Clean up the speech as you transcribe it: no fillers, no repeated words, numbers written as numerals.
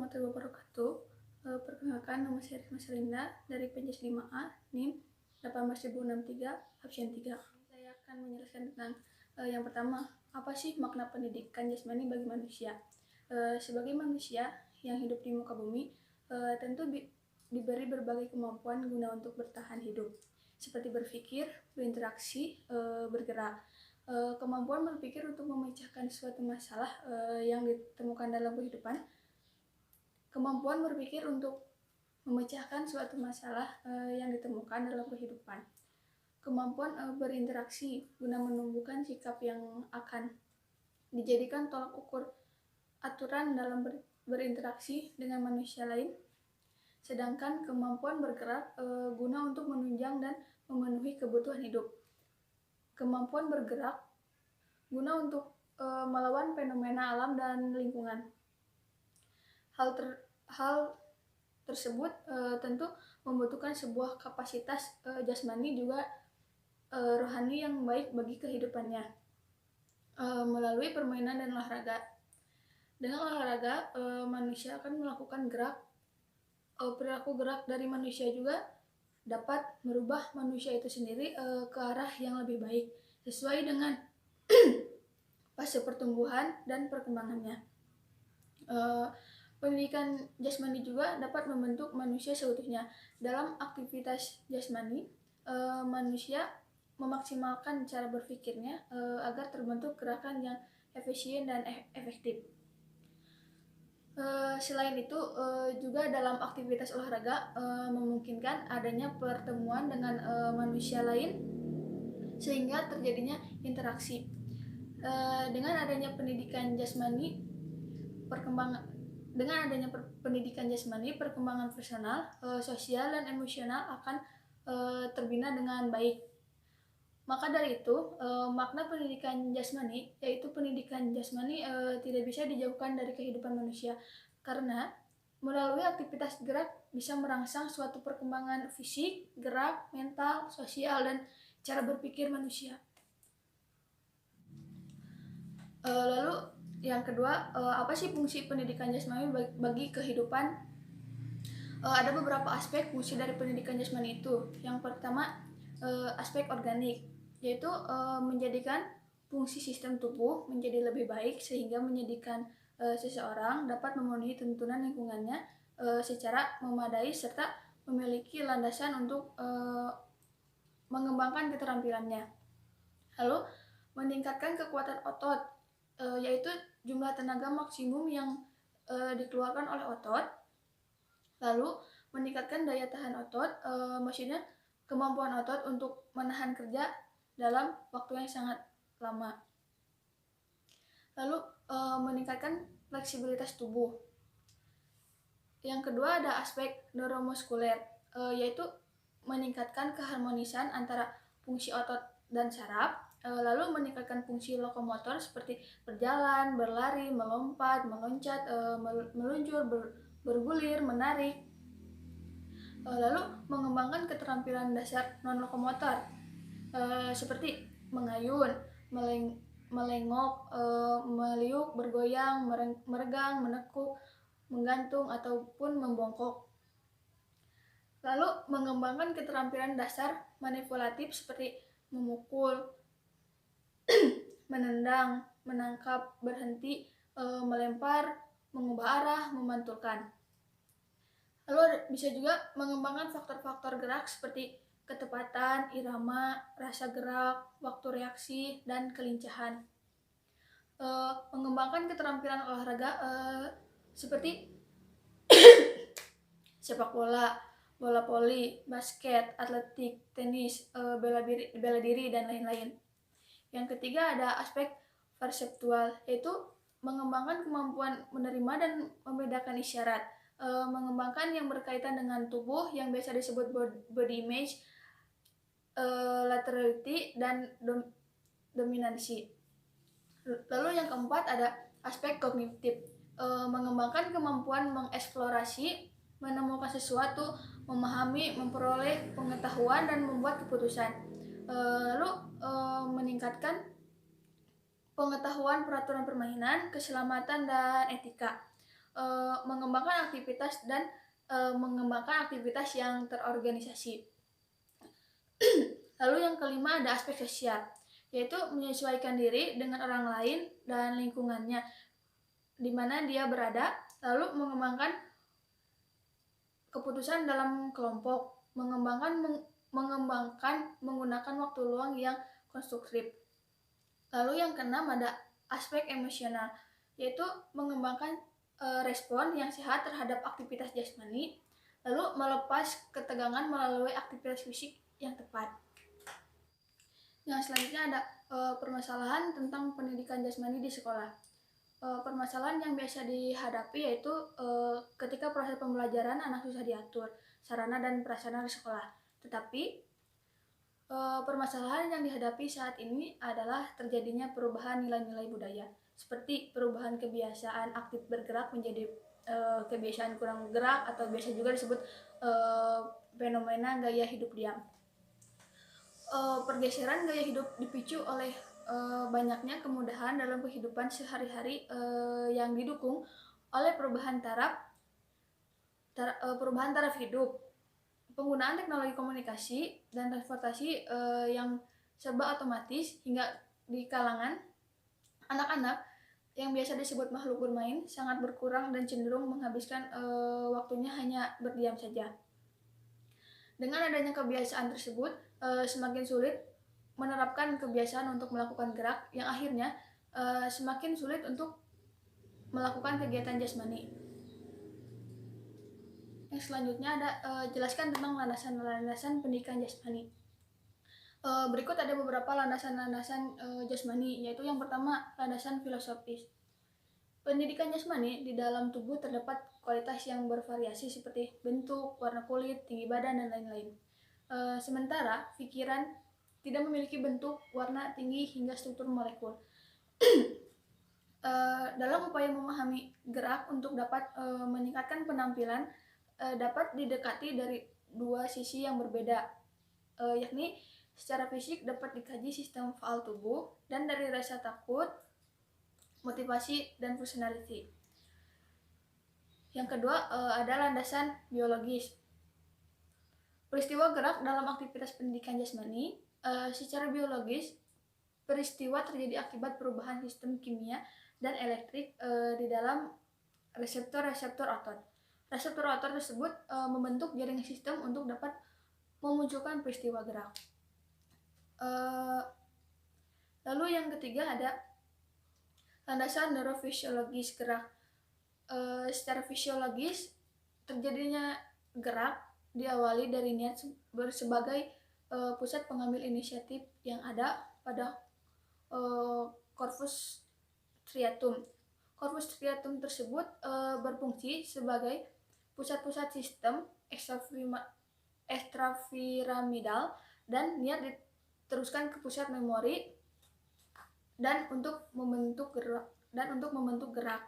warahmatullahi wabarakatuh. Perkenalkan, nama saya Risma Selinda dari PJS 5A, NIM 18063, absen 3. Saya akan menjelaskan tentang yang pertama, apa sih makna pendidikan jasmani bagi manusia? Sebagai manusia yang hidup di muka bumi, tentu diberi berbagai kemampuan guna untuk bertahan hidup, seperti berpikir, berinteraksi, bergerak. Kemampuan berpikir untuk memecahkan suatu masalah yang ditemukan dalam kehidupan. Kemampuan berpikir untuk memecahkan suatu masalah yang ditemukan dalam kehidupan. Kemampuan berinteraksi guna menumbuhkan sikap yang akan dijadikan tolak ukur aturan dalam berinteraksi dengan manusia lain. Sedangkan kemampuan bergerak guna untuk menunjang dan memenuhi kebutuhan hidup. Kemampuan bergerak guna untuk melawan fenomena alam dan lingkungan. Hal tersebut tentu membutuhkan sebuah kapasitas jasmani juga rohani yang baik bagi kehidupannya melalui permainan dan olahraga. Dengan olahraga, manusia akan melakukan gerak. Perilaku gerak dari manusia juga dapat merubah manusia itu sendiri ke arah yang lebih baik sesuai dengan fase pertumbuhan dan perkembangannya. Pendidikan jasmani juga dapat membentuk manusia seutuhnya. Dalam aktivitas jasmani, manusia memaksimalkan cara berpikirnya agar terbentuk gerakan yang efisien dan efektif. Selain itu, juga dalam aktivitas olahraga memungkinkan adanya pertemuan dengan manusia lain sehingga terjadinya interaksi. Dengan adanya pendidikan jasmani, perkembangan personal, sosial, dan emosional akan terbina dengan baik. Maka dari itu, makna pendidikan jasmani, yaitu pendidikan jasmani tidak bisa dijauhkan dari kehidupan manusia, karena melalui aktivitas gerak bisa merangsang suatu perkembangan fisik, gerak, mental, sosial, dan cara berpikir manusia. Lalu yang kedua, apa sih fungsi pendidikan jasmani bagi kehidupan? Ada beberapa aspek fungsi dari pendidikan jasmani itu. Yang pertama, aspek organik, yaitu menjadikan fungsi sistem tubuh menjadi lebih baik sehingga menjadikan seseorang dapat memenuhi tuntunan lingkungannya secara memadai serta memiliki landasan untuk mengembangkan keterampilannya. Lalu meningkatkan kekuatan otot, yaitu jumlah tenaga maksimum yang dikeluarkan oleh otot. Lalu meningkatkan daya tahan otot, maksudnya kemampuan otot untuk menahan kerja dalam waktu yang sangat lama. Lalu meningkatkan fleksibilitas tubuh. Yang kedua ada aspek neuromuskuler, yaitu meningkatkan keharmonisan antara fungsi otot dan saraf, lalu meningkatkan fungsi lokomotor seperti berjalan, berlari, melompat, meloncat, meluncur, bergulir, menarik. Lalu mengembangkan keterampilan dasar non-lokomotor seperti mengayun, melengok, meliuk, bergoyang, meregang, menekuk, menggantung, ataupun membongkok. Lalu mengembangkan keterampilan dasar manipulatif seperti memukul, menendang, menangkap, berhenti, melempar, mengubah arah, memantulkan. Lalu bisa juga mengembangkan faktor-faktor gerak seperti ketepatan, irama, rasa gerak, waktu reaksi, dan kelincahan. Mengembangkan keterampilan olahraga seperti sepak bola, bola voli, basket, atletik, tenis, bela diri, dan lain-lain. Yang ketiga ada aspek perseptual, yaitu mengembangkan kemampuan menerima dan membedakan isyarat, mengembangkan yang berkaitan dengan tubuh yang biasa disebut body image, laterality, dan dominansi. Lalu yang keempat ada aspek kognitif, mengembangkan kemampuan mengeksplorasi, menemukan sesuatu, memahami, memperoleh pengetahuan, dan membuat keputusan. Lalu meningkatkan pengetahuan peraturan permainan, keselamatan, dan etika. mengembangkan aktivitas dan mengembangkan aktivitas yang terorganisasi. Lalu yang kelima ada aspek sosial, yaitu menyesuaikan diri dengan orang lain dan lingkungannya di mana dia berada, lalu mengembangkan keputusan dalam kelompok, mengembangkan menggunakan waktu luang yang konstruktif. Lalu yang keenam ada aspek emosional, yaitu mengembangkan respon yang sehat terhadap aktivitas jasmani, lalu melepas ketegangan melalui aktivitas fisik yang tepat. Yang selanjutnya ada permasalahan tentang pendidikan jasmani di sekolah. Permasalahan yang biasa dihadapi yaitu ketika proses pembelajaran anak susah diatur sarana dan prasarana di sekolah. Tetapi permasalahan yang dihadapi saat ini adalah terjadinya perubahan nilai-nilai budaya, seperti perubahan kebiasaan aktif bergerak menjadi kebiasaan kurang bergerak, atau biasa juga disebut fenomena gaya hidup diam. Pergeseran gaya hidup dipicu oleh banyaknya kemudahan dalam kehidupan sehari-hari yang didukung oleh perubahan taraf hidup, penggunaan teknologi komunikasi dan transportasi yang serba otomatis, hingga di kalangan anak-anak yang biasa disebut makhluk bermain sangat berkurang dan cenderung menghabiskan waktunya hanya berdiam saja. Dengan adanya kebiasaan tersebut, semakin sulit menerapkan kebiasaan untuk melakukan gerak, yang akhirnya semakin sulit untuk melakukan kegiatan jasmani. Yang selanjutnya ada jelaskan tentang landasan-landasan pendidikan jasmani. Berikut ada beberapa landasan-landasan jasmani, yaitu yang pertama, landasan filosofis. Pendidikan jasmani, di dalam tubuh terdapat kualitas yang bervariasi seperti bentuk, warna kulit, tinggi badan, dan lain-lain. Sementara pikiran tidak memiliki bentuk, warna, tinggi, hingga struktur molekul. Dalam upaya memahami gerak untuk dapat meningkatkan penampilan, dapat didekati dari dua sisi yang berbeda, yakni secara fisik dapat dikaji sistem faal tubuh, dan dari rasa takut, motivasi, dan personality. Yang kedua ada landasan biologis. Peristiwa gerak dalam aktivitas pendidikan jasmani, secara biologis, peristiwa terjadi akibat perubahan sistem kimia dan elektrik di dalam reseptor-reseptor otot. Reseptor otot tersebut membentuk jaringan sistem untuk dapat memunculkan peristiwa gerak. Lalu yang ketiga ada landasan neurofisiologis gerak. Secara fisiologis, terjadinya gerak diawali dari niat sebagai pusat pengambil inisiatif yang ada pada corpus striatum. Corpus striatum tersebut berfungsi sebagai pusat-pusat sistem ekstrapiramidal, dan niat diteruskan ke pusat memori dan untuk membentuk gerak.